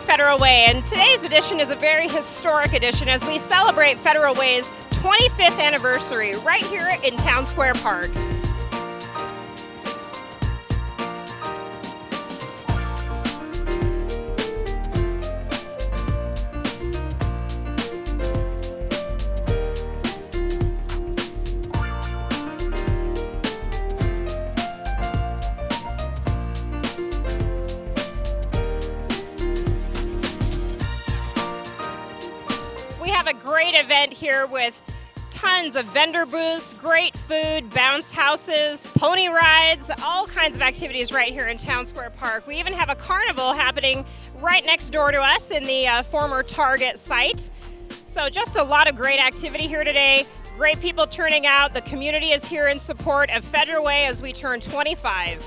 Federal Way, and today's edition is a very historic edition as we celebrate Federal Way's 25th anniversary right here in Town Square Park. We have a great event here with tons of vendor booths, great food, bounce houses, pony rides, all kinds of activities right here in Town Square Park. We even have a carnival happening right next door to us in the former Target site. So just a lot of great activity here today. Great people turning out. The community is here in support of Federal Way as we turn 25.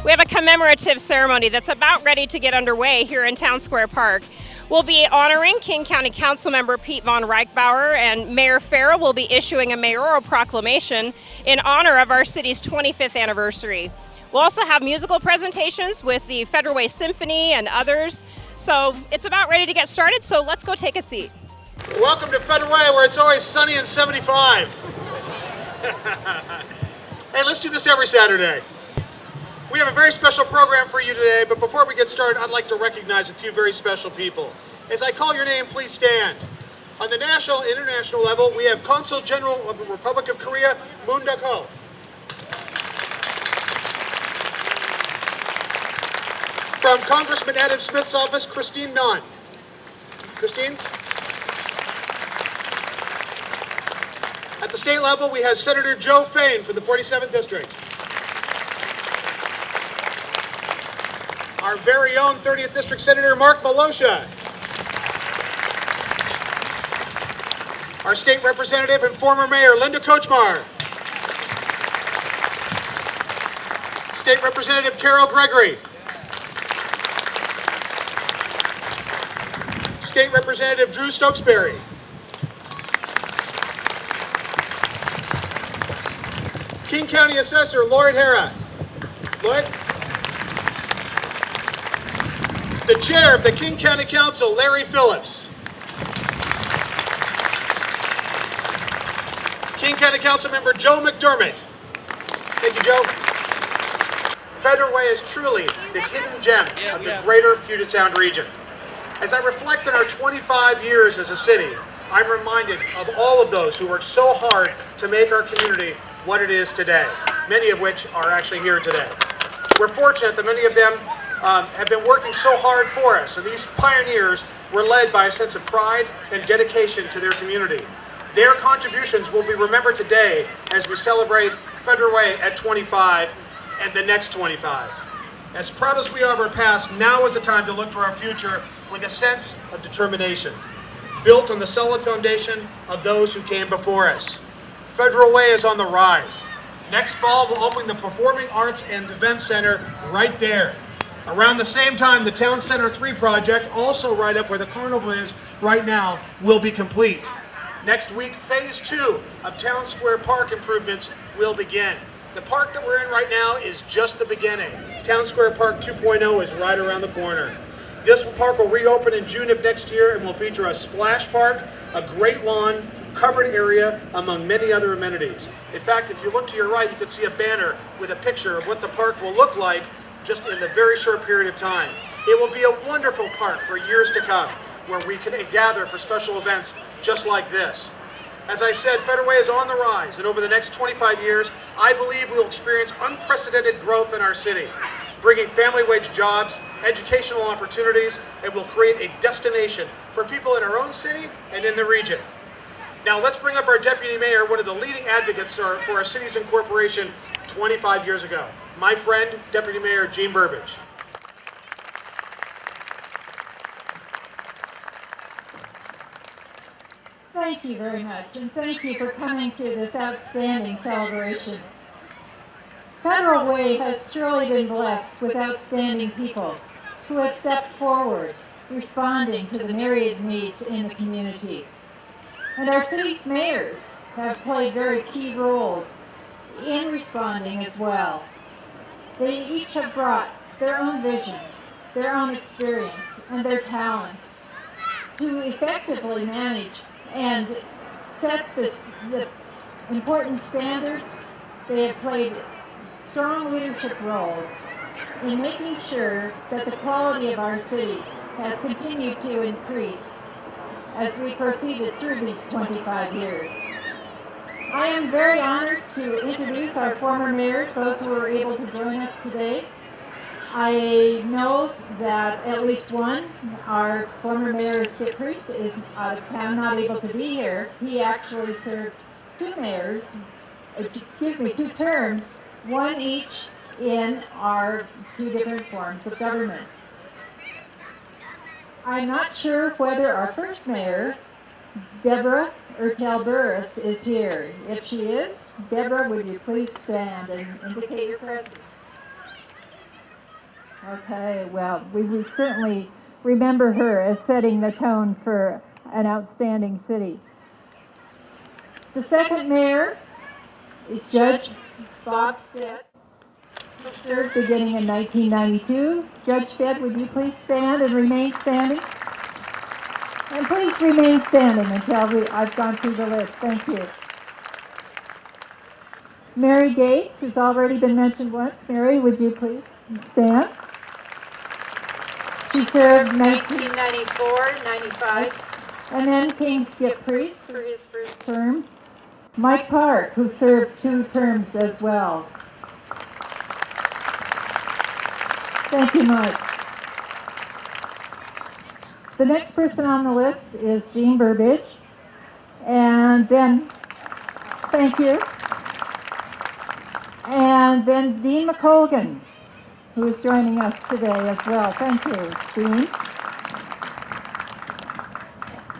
We have a commemorative ceremony that's about ready to get underway here in Town Square Park. We'll be honoring King County Council member Pete Von Reichbauer, and Mayor Farah will be issuing a mayoral proclamation in honor of our city's 25th anniversary. We'll also have musical presentations with the Federal Way Symphony and others. So it's about ready to get started, so let's go take a seat. Welcome to Federal Way, where it's always sunny and 75. Hey, let's do this every Saturday. We have a very special program for you today, but before we get started, I'd like to recognize a few very special people. As I call your name, please stand. On the national and international level, we have Consul General of the Republic of Korea, Moon Duk-ho. From Congressman Adam Smith's office, Christine Nunn. Christine? At the state level, we have Senator Joe Fain for the 47th District. Our very own 30th District Senator Mark Malosha. Our state representative and former mayor Linda Kochmar. State Representative Carol Gregory. State Representative Drew Stokesbury. King County Assessor Lloyd Hara. Lloyd? The Chair of the King County Council, Larry Phillips. King County Council Member Joe McDermott. Thank you, Joe. Federal Way is truly the hidden gem of the greater Puget Sound region. As I reflect on our 25 years as a city, I'm reminded of all of those who worked so hard to make our community what it is today, many of which are actually here today. We're fortunate that many of them have been working so hard for us, and these pioneers were led by a sense of pride and dedication to their community. Their contributions will be remembered today as we celebrate Federal Way at 25 and the next 25. As proud as we are of our past, now is the time to look to our future with a sense of determination, built on the solid foundation of those who came before us. Federal Way is on the rise. Next fall, we'll open the Performing Arts and Events Center right there. Around the same time, the Town Center 3 project, also right up where the carnival is right now, will be complete. Next week, Phase 2 of Town Square Park improvements will begin. The park that we're in right now is just the beginning. Town Square Park 2.0 is right around the corner. This park will reopen in June of next year and will feature a splash park, a great lawn, covered area, among many other amenities. In fact, if you look to your right, you can see a banner with a picture of what the park will look like just in the very short period of time. It will be a wonderful park for years to come, where we can gather for special events just like this. As I said, Federal Way is on the rise, and over the next 25 years, I believe we will experience unprecedented growth in our city, bringing family wage jobs, educational opportunities, and will create a destination for people in our own city and in the region. Now let's bring up our Deputy Mayor, one of the leading advocates for our city's incorporation 25 years ago. My friend, Deputy Mayor Gene Burbidge. thank you very much, and thank you for coming to this outstanding celebration. Federal Way has truly been blessed with outstanding people who have stepped forward, responding to the myriad needs in the community. And our city's mayors have played very key roles in responding as well. They each have brought their own vision, their own experience, and their talents to effectively manage and set the important standards. They have played strong leadership roles in making sure that the quality of our city has continued to increase as we proceeded through these 25 years. I am very honored to introduce our former mayors, those who were able to join us today. I know that at least one, our former mayor, Skip Priest, is out of town, not able to be here. He actually served two terms, one each in our two different forms of government. I'm not sure whether our first mayor, Deborah Ertel Burris, is here. If she is, Deborah, would you please stand and indicate your presence? Okay, well, we certainly remember her as setting the tone for an outstanding city. The second mayor is Judge Bob Stead, who served beginning in 1992. Judge Stead, would you please stand and remain standing? And please remain standing until I've gone through the list. Thank you. Mary Gates has already been mentioned once. Mary, would you please stand? She served 1994-95. And then came Skip Priest for his first term. Mike Park, who served 2 terms as well. Thank you, Mike. The next person on the list is Jean Burbidge. And then, thank you. And then Dean McColgan, who is joining us today as well. Thank you, Dean.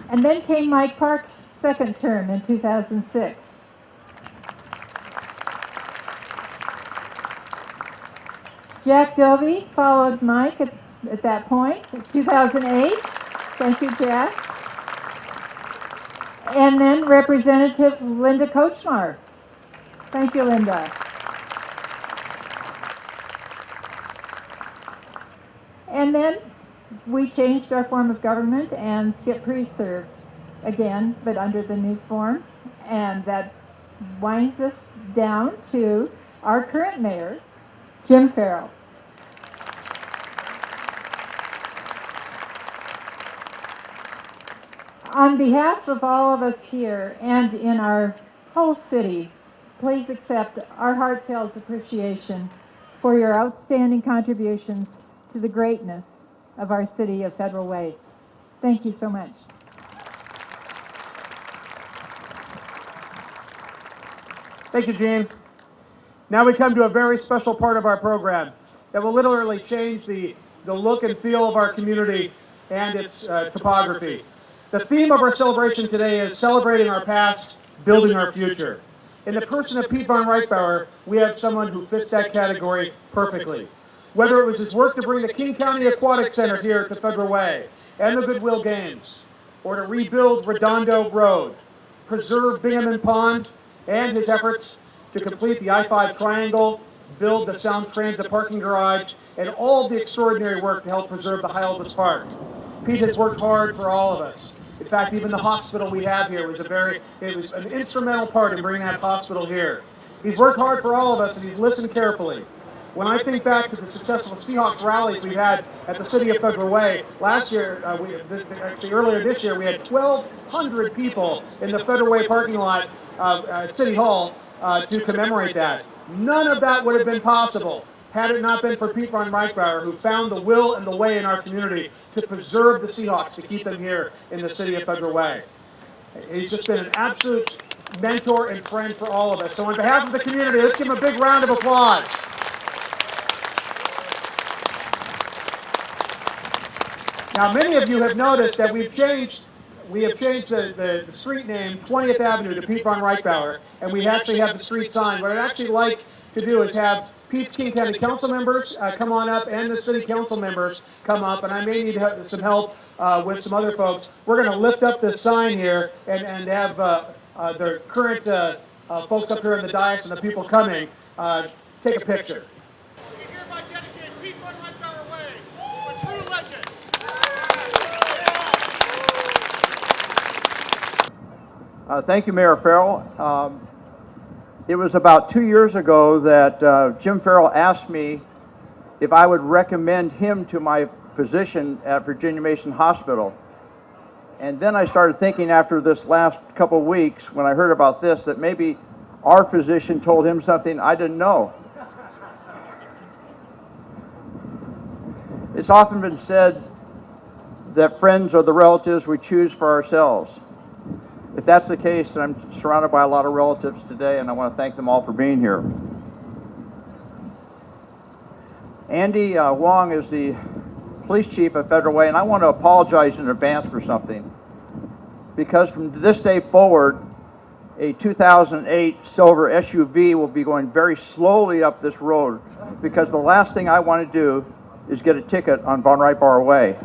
And then came Mike Park's second term in 2006. Jack Dovey followed Mike at that point, 2008. Thank you, Jack. And then Representative Linda Kochmar. Thank you, Linda. And then we changed our form of government, and Skip Priest served again, but under the new form. And that winds us down to our current mayor, Jim Farrell. On behalf of all of us here and in our whole city, please accept our heartfelt appreciation for your outstanding contributions to the greatness of our city of Federal Way. Thank you so much. Thank you, Jean. Now we come to a very special part of our program that will literally change the look and feel of our community and its topography. The theme of our celebration today is celebrating our past, building our future. In the person of Pete Von Reichbauer, we have someone who fits that category perfectly. Whether it was his work to bring the King County Aquatic Center here to Federal Way and the Goodwill Games, or to rebuild Redondo Road, preserve Bingaman Pond, and his efforts to complete the I-5 Triangle, build the Sound Transit parking garage, and all the extraordinary work to help preserve the Highlands Park. Pete has worked hard for all of us. In fact, even the hospital we have here was an instrumental part in bringing that hospital here. He's worked hard for all of us, and he's listened carefully. When I think back to the successful Seahawks rallies we had at the City of Federal Way, last year, earlier this year, we had 1,200 people in the Federal Way parking lot at City Hall to commemorate that. None of that would have been possible had it not been for Pete Von Reichbauer, who found the will and the way in our community to preserve the Seahawks, to keep them here in the City of Federal Way. He's just been an absolute mentor and friend for all of us. So on behalf of the community, let's give him a big round of applause. Now, many of you have noticed that we've changed we have changed the street name 20th Avenue to Pete Von Reichbauer, and we actually have the street sign. What I'd actually like to do is have Pete's King County Council members come on up, and the city council members come up, and I may need some help with some other folks. We're going to lift up this sign here and have the current folks up here in the dais and the people coming take a picture. We hereby dedicate Pete Von Reichbauer Way to a true legend. Thank you, Mayor Farrell. It was about 2 years ago that Jim Farrell asked me if I would recommend him to my position at Virginia Mason Hospital. And then I started thinking after this last couple of weeks, when I heard about this, that maybe our physician told him something I didn't know. It's often been said that friends are the relatives we choose for ourselves. If that's the case, then I'm surrounded by a lot of relatives today, and I want to thank them all for being here. Andy Wong is the police chief at Federal Way, and I want to apologize in advance for something. Because from this day forward, a 2008 silver SUV will be going very slowly up this road, because the last thing I want to do is get a ticket on Von Reichbauer Way.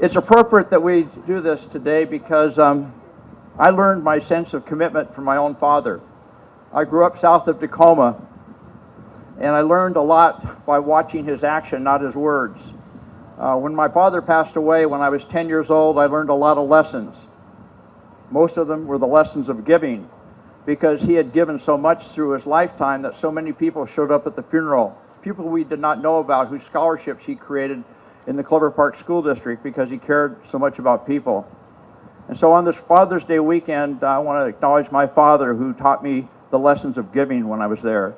It's appropriate that we do this today because I learned my sense of commitment from my own father. I grew up south of Tacoma, and I learned a lot by watching his action, not his words. When my father passed away when I was 10 years old, I learned a lot of lessons. Most of them were the lessons of giving, because he had given so much through his lifetime that so many people showed up at the funeral. People we did not know about, whose scholarships he created in the Clover Park School District because he cared so much about people. And so on this Father's Day weekend, I want to acknowledge my father, who taught me the lessons of giving when I was there.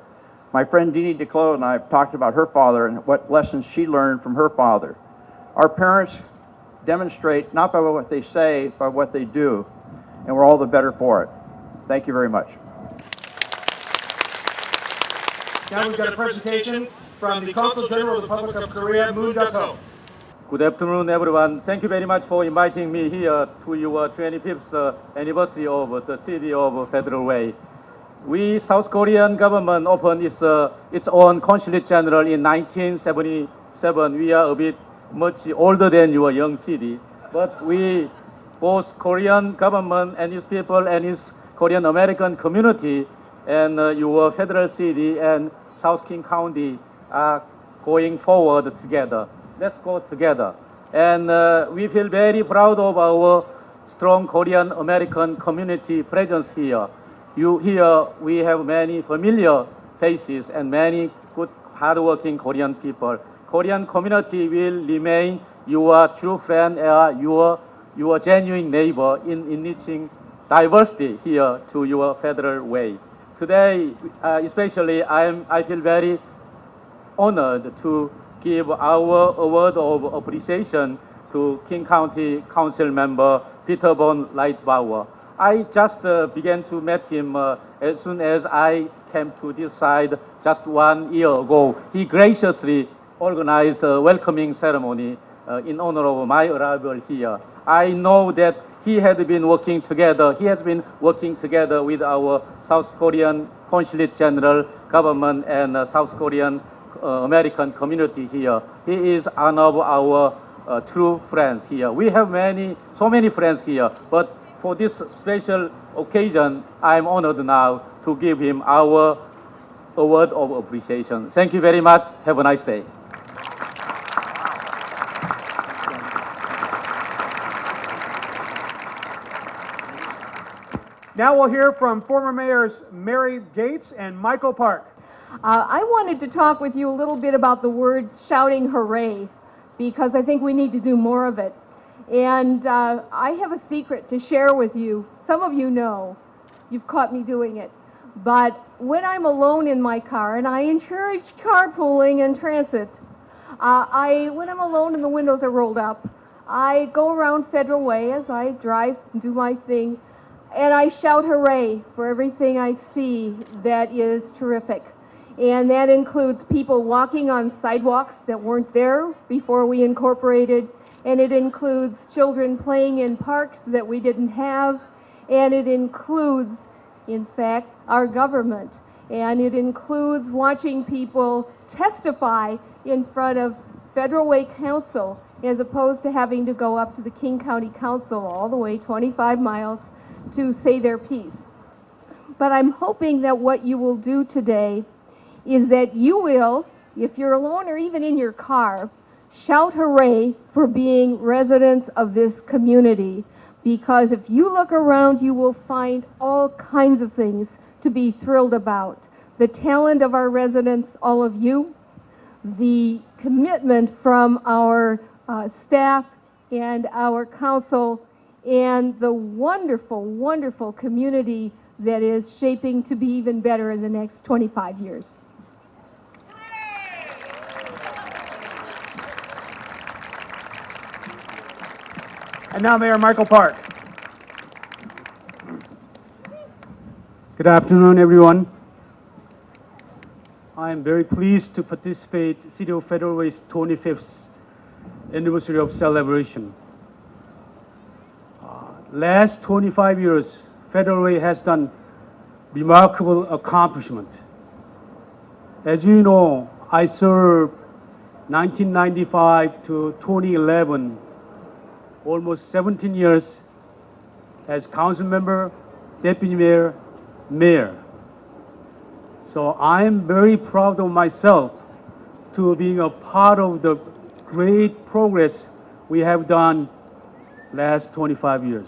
My friend Deanie DeClos and I have talked about her father and what lessons she learned from her father. Our parents demonstrate not by what they say, but what they do, and we're all the better for it. Thank you very much. Now we've got a presentation from the Consul General of the Republic of Korea, Moon Duck-ho. Good afternoon, everyone. Thank you very much for inviting me here to your 25th anniversary of the city of Federal Way. We South Korean government opened its own consulate general in 1977. We are a bit much older than your young city, but we, both Korean government and its people and its Korean American community and your federal city and South King County are going forward together. Let's go together. And we feel very proud of our strong Korean American community presence here. Here we have many familiar faces and many good hardworking Korean people. Korean community will remain your true friend, your genuine neighbor in enriching diversity here to your Federal Way. Today, especially, I feel very honored to give our award of appreciation to King County Council member Peter Von Reichbauer. I just began to meet him as soon as I came to this side just 1 year ago. He graciously organized a welcoming ceremony in honor of my arrival here. I know that he has been working together with our South Korean Consulate General government and South Korean American community here. He is one of our true friends here. We have so many friends here, but for this special occasion, I'm honored now to give him our award of appreciation. Thank you very much. Have a nice day. Now we'll hear from former mayors Mary Gates and Michael Park. I wanted to talk with you a little bit about the words shouting hooray, because I think we need to do more of it. And I have a secret to share with you. Some of you know, you've caught me doing it. But when I'm alone in my car, and I encourage carpooling and transit, when I'm alone and the windows are rolled up, I go around Federal Way as I drive and do my thing, and I shout hooray for everything I see that is terrific. And that includes people walking on sidewalks that weren't there before we incorporated. And it includes children playing in parks that we didn't have. And it includes, in fact, our government. And it includes watching people testify in front of Federal Way Council as opposed to having to go up to the King County Council all the way 25 miles to say their piece. But I'm hoping that what you will do today is that you will, if you're alone or even in your car, shout hooray for being residents of this community. Because if you look around, you will find all kinds of things to be thrilled about. The talent of our residents, all of you, the commitment from our staff and our council, and the wonderful, wonderful community that is shaping to be even better in the next 25 years. And now Mayor Michael Park. Good afternoon, everyone. I am very pleased to participate in City of Federal Way's 25th anniversary of celebration. Last 25 years, Federal Way has done remarkable accomplishment. As you know, I served 1995 to 2011, almost 17 years as council member, deputy mayor, mayor. So I am very proud of myself to being a part of the great progress we have done last 25 years.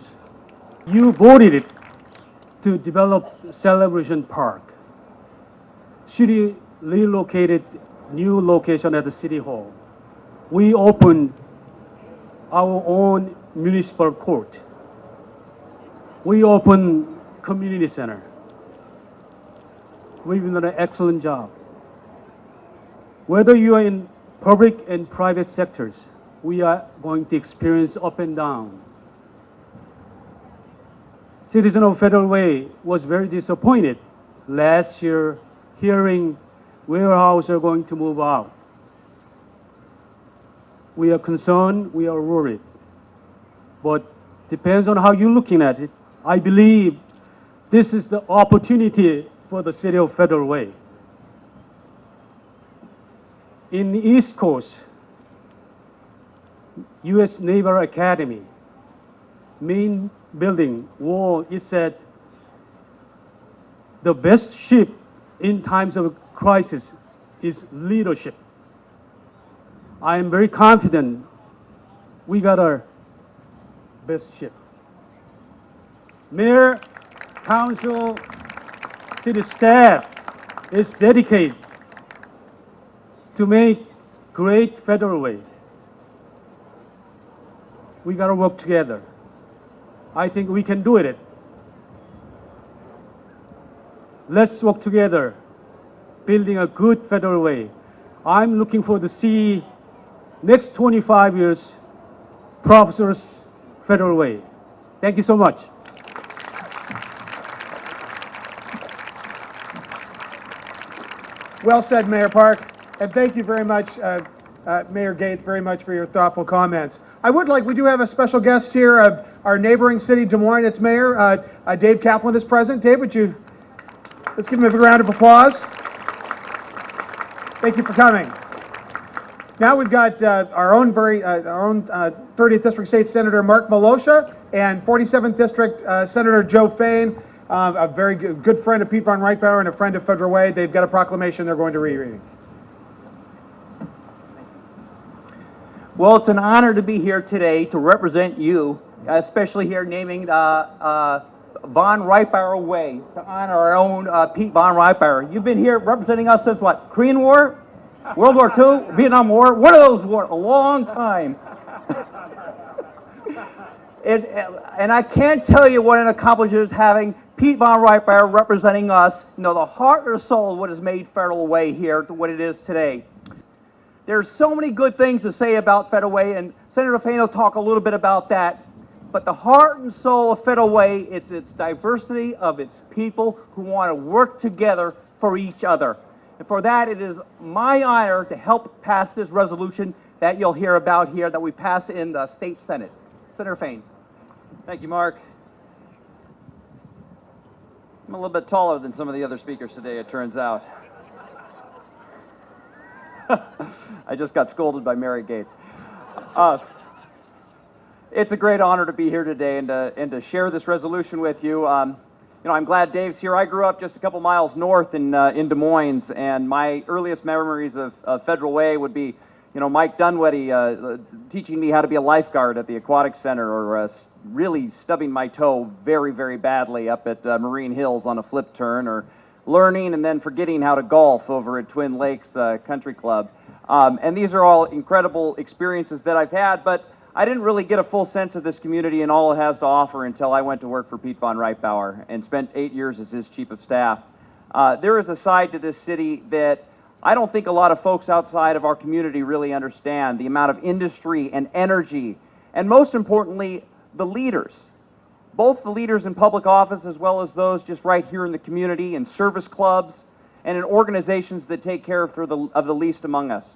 You voted it to develop Celebration Park. City relocated new location at the City Hall. We opened our own municipal court. We opened community center. We've done an excellent job. Whether you are in public and private sectors, we are going to experience up and down. Citizen of Federal Way was very disappointed last year hearing warehouses are going to move out. We are concerned, we are worried. But depends on how you're looking at it. I believe this is the opportunity for the City of Federal Way. In the East Coast, U.S. Naval Academy, main building wall, it said, the best ship in times of crisis is leadership. I am very confident we got our best ship. Mayor, council, city staff is dedicated to make great Federal Way. We got to work together. I think we can do it. Let's work together, building a good Federal Way. I'm looking for to see next 25 years prosperous Federal Way. Thank you so much. Well said, Mayor Park, and thank you very much, Mayor Gates, very much for your thoughtful comments. We do have a special guest here, our neighboring city, Des Moines. Its mayor, Dave Kaplan, is present. Dave, let's give him a big round of applause. Thank you for coming. Now we've got our own 30th District State Senator Mark Malosha and 47th District Senator Joe Fain, a very good friend of Pete Von Reitbauer and a friend of Federal Way. They've got a proclamation they're going to read. Well, it's an honor to be here today to represent you, especially here naming Von Reitbauer Way to honor our own Pete Von Reitbauer. You've been here representing us since what? Korean War? World War II? Vietnam War? One of those wars, a long time. And I can't tell you what an accomplishment is having Pete Von Reitbauer representing us, the heart or soul of what has made Federal Way here to what it is today. There's so many good things to say about Federal Way, and Senator Fain will talk a little bit about that. But the heart and soul of Federal Way is its diversity of its people who want to work together for each other. And for that, it is my honor to help pass this resolution that you'll hear about here that we pass in the State Senate. Senator Fain. Thank you, Mark. I'm a little bit taller than some of the other speakers today, it turns out. I just got scolded by Mary Gates. It's a great honor to be here today and to share this resolution with you. I'm glad Dave's here. I grew up just a couple miles north in Des Moines, and my earliest memories of Federal Way would be, Mike Dunwoody teaching me how to be a lifeguard at the Aquatic Center, or really stubbing my toe very, very badly up at Marine Hills on a flip turn, or learning and then forgetting how to golf over at Twin Lakes Country Club. And these are all incredible experiences that I've had, but I didn't really get a full sense of this community and all it has to offer until I went to work for Pete von Reitbauer and spent 8 years as his chief of staff. There is a side to this city that I don't think a lot of folks outside of our community really understand, the amount of industry and energy, and most importantly, the leaders. Both the leaders in public office as well as those just right here in the community, in service clubs, and in organizations that take care of the least among us.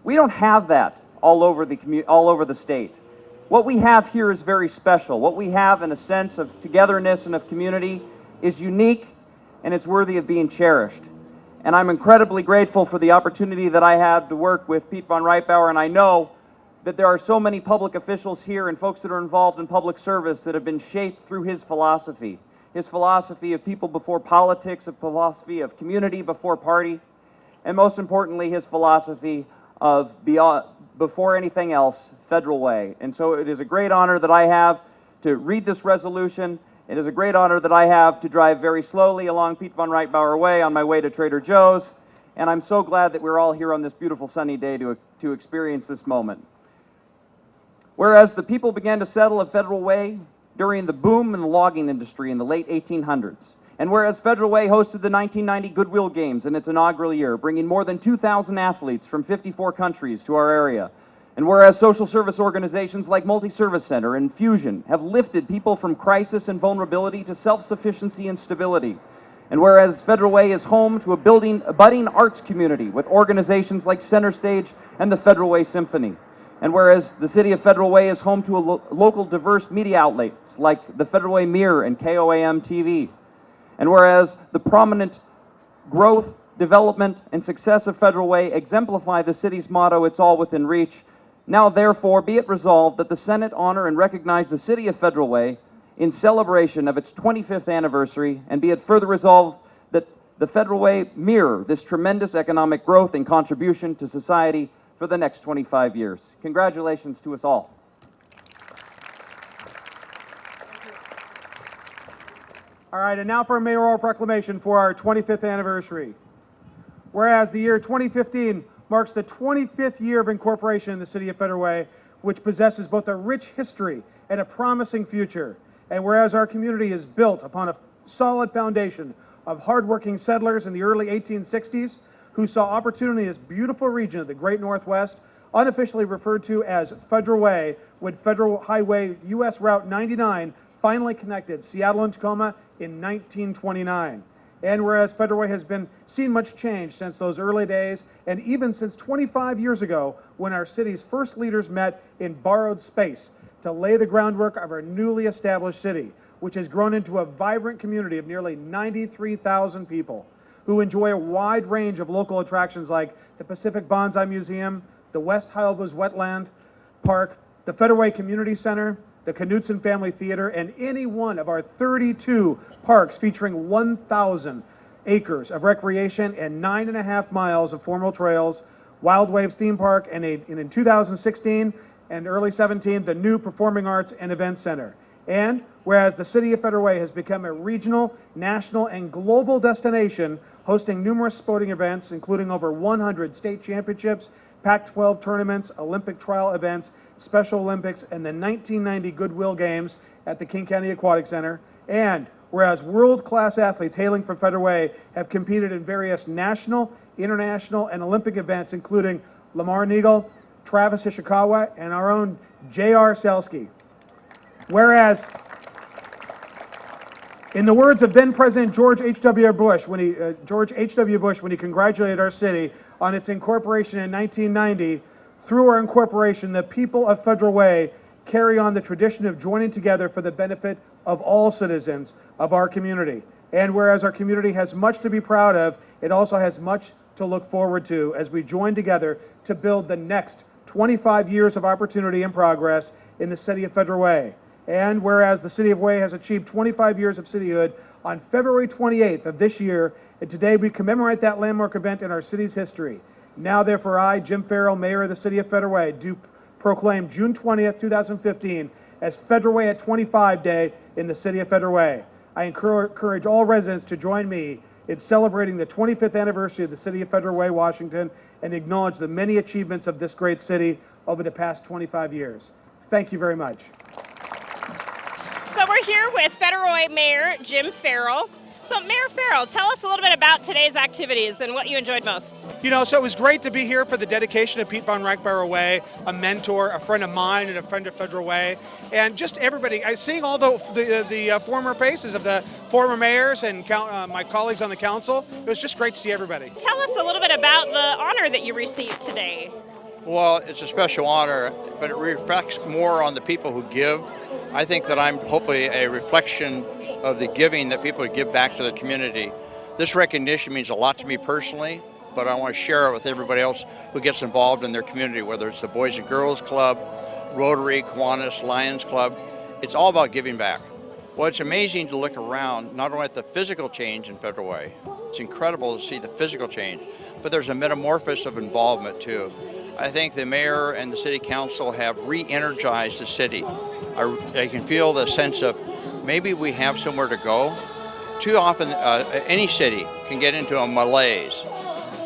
We don't have that all over the state. What we have here is very special. What we have in a sense of togetherness and of community is unique, and it's worthy of being cherished. And I'm incredibly grateful for the opportunity that I had to work with Pete von Reitbauer, and I know that there are so many public officials here and folks that are involved in public service that have been shaped through his philosophy of people before politics, a philosophy of community before party, and most importantly, his philosophy of before anything else, Federal Way. And so it is a great honor that I have to read this resolution. It is a great honor that I have to drive very slowly along Pete von Reitbauer Way on my way to Trader Joe's. And I'm so glad that we're all here on this beautiful sunny day to experience this moment. Whereas the people began to settle at Federal Way during the boom in the logging industry in the late 1800s, and whereas Federal Way hosted the 1990 Goodwill Games in its inaugural year, bringing more than 2,000 athletes from 54 countries to our area, and whereas social service organizations like Multi-Service Center and Fusion have lifted people from crisis and vulnerability to self-sufficiency and stability, and whereas Federal Way is home to a budding arts community with organizations like Center Stage and the Federal Way Symphony, and whereas the city of Federal Way is home to local diverse media outlets like the Federal Way Mirror and KOAM TV, and whereas the prominent growth, development, and success of Federal Way exemplify the city's motto, "It's all within reach," now therefore be it resolved that the Senate honor and recognize the city of Federal Way in celebration of its 25th anniversary, and be it further resolved that the Federal Way mirror this tremendous economic growth and contribution to society for the next 25 years. Congratulations to us all. All right, and now for a mayoral proclamation for our 25th anniversary. Whereas the year 2015 marks the 25th year of incorporation in the city of Federal Way, which possesses both a rich history and a promising future. And whereas our community is built upon a solid foundation of hardworking settlers in the early 1860s who saw opportunity in this beautiful region of the Great Northwest, unofficially referred to as Federal Way, when Federal Highway US Route 99 finally connected Seattle and Tacoma in 1929. And whereas Federal Way has seen much change since those early days, and even since 25 years ago when our city's first leaders met in borrowed space to lay the groundwork of our newly established city, which has grown into a vibrant community of nearly 93,000 people who enjoy a wide range of local attractions like the Pacific Bonsai Museum, the West Heilbus Wetland Park, the Federal Way Community Center, the Knutson Family Theater, and any one of our 32 parks featuring 1,000 acres of recreation and 9.5 miles of formal trails, Wild Waves Theme Park, and in 2016 and early 17, the new Performing Arts and Events Center. And whereas the city of Federal Way has become a regional, national, and global destination, hosting numerous sporting events, including over 100 state championships, Pac-12 tournaments, Olympic trial events, Special Olympics, and the 1990 Goodwill Games at the King County Aquatic Center. And whereas world-class athletes hailing from Federal Way have competed in various national, international, and Olympic events, including Lamar Neagle, Travis Ishikawa, and our own J.R. Selsky. Whereas In the words of then President George H.W. Bush, when he congratulated our city on its incorporation in 1990, through our incorporation, the people of Federal Way carry on the tradition of joining together for the benefit of all citizens of our community. And whereas our community has much to be proud of, it also has much to look forward to as we join together to build the next 25 years of opportunity and progress in the city of Federal Way. And whereas the City of Way has achieved 25 years of cityhood on February 28th of this year, and today we commemorate that landmark event in our city's history. Now, therefore, I, Jim Farrell, Mayor of the City of Federal Way, do proclaim June 20th, 2015 as Federal Way at 25 Day in the City of Federal Way. I encourage all residents to join me in celebrating the 25th anniversary of the City of Federal Way, Washington, and acknowledge the many achievements of this great city over the past 25 years. Thank you very much. So we're here with Federal Way Mayor Jim Farrell. So Mayor Farrell, tell us a little bit about today's activities and what you enjoyed most. So it was great to be here for the dedication of Pete Von Reichbauer Way, a mentor, a friend of mine, and a friend of Federal Way, and just everybody. Seeing all the former faces of the former mayors and my colleagues on the council, it was just great to see everybody. Tell us a little bit about the honor that you received today. Well, it's a special honor, but it reflects more on the people who give. I think that I'm hopefully a reflection of the giving that people give back to the community. This recognition means a lot to me personally, but I want to share it with everybody else who gets involved in their community, whether it's the Boys and Girls Club, Rotary, Kiwanis, Lions Club. It's all about giving back. Well, it's amazing to look around, not only at the physical change in Federal Way, it's incredible to see the physical change, but there's a metamorphosis of involvement too. I think the mayor and the city council have re-energized the city. I can feel the sense of maybe we have somewhere to go. Too often, any city can get into a malaise.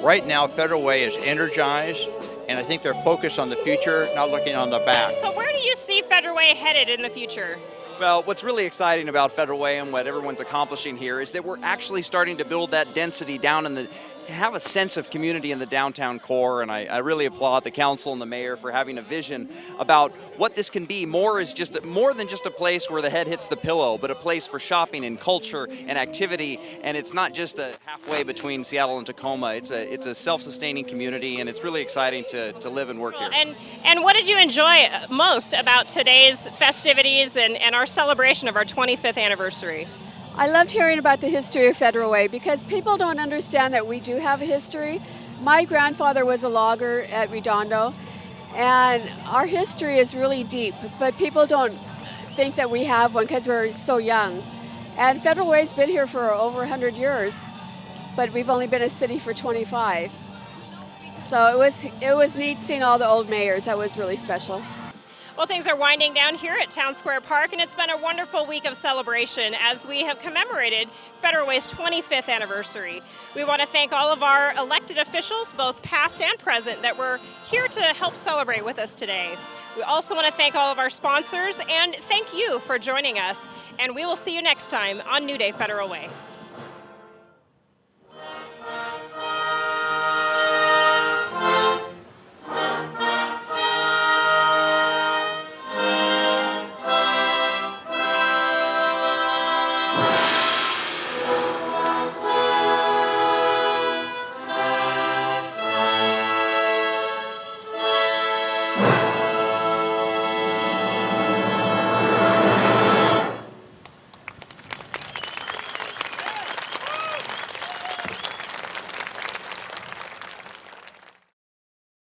Right now, Federal Way is energized, and I think they're focused on the future, not looking on the back. So where do you see Federal Way headed in the future? Well, what's really exciting about Federal Way and what everyone's accomplishing here is that we're actually starting to build that density down in have a sense of community in the downtown core, and I really applaud the council and the mayor for having a vision about what this can be. More than just a place where the head hits the pillow, but a place for shopping and culture and activity. And it's not just a halfway between Seattle and Tacoma. It's a self-sustaining community, and it's really exciting to live and work here. And what did you enjoy most about today's festivities and our celebration of our 25th anniversary? I loved hearing about the history of Federal Way because people don't understand that we do have a history. My grandfather was a logger at Redondo, and our history is really deep, but people don't think that we have one because we're so young. And Federal Way's been here for over 100 years, but we've only been a city for 25. So it was neat seeing all the old mayors. That was really special. Well, things are winding down here at Town Square Park, and it's been a wonderful week of celebration as we have commemorated Federal Way's 25th anniversary. We want to thank all of our elected officials, both past and present, that were here to help celebrate with us today. We also want to thank all of our sponsors, and thank you for joining us. And we will see you next time on New Day Federal Way.